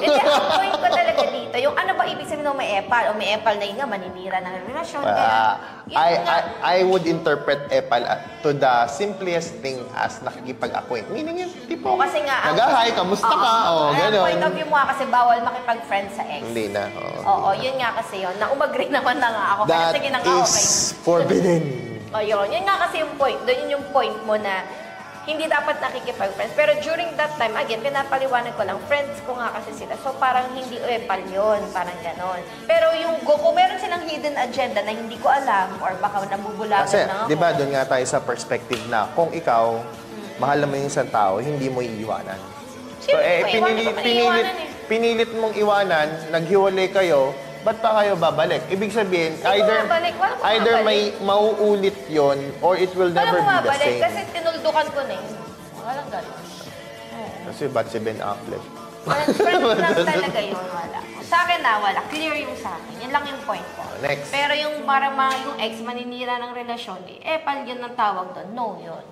Hindi, ang point ko talaga dito, yung ano ba ibig sabihin ng may epal? O may epal na yun nga, maninira ng relasyon. I would interpret epal to the simplest thing as nakikipag-acquaint. Meaning yung tipo, kasi nga, nag-hi, kamusta ka? Gano'n. Point of view mo kasi bawal makipag-friend sa ex. Hindi na. Oo, yun nga kasi yun. Na-umagree naman na nga ako. Kaya That sige na nga, okay. is forbidden. O yun, yun nga kasi yung point. Doon yun yung point mo na hindi dapat nakikipag-friends. Pero during that time, again, pinapaliwanag ko lang, friends ko nga kasi sila. So parang hindi epal yun, parang ganon. Pero yung kung meron silang hidden agenda na hindi ko alam or baka nabubulagan Kasi, lang ako. di ba, doon nga tayo sa perspective na kung ikaw, mahal mo yung isang tao, hindi mo iiwanan. So, pinilit mong iwanan, naghiwalay kayo, ba't pa kayo babalik? Ibig sabihin, either may mauulit yon or it will never be the same. Kasi tinuldukan ko na yun. Walang gano'n. Kasi ba't si Ben Affleck? Friends lang talaga yun, wala. Sa akin na, wala. Clear yung sa akin. Yan lang yung point ko. Next. Pero yung parang yung ex maninira ng relasyon, epal yun ang tawag doon. No, yun.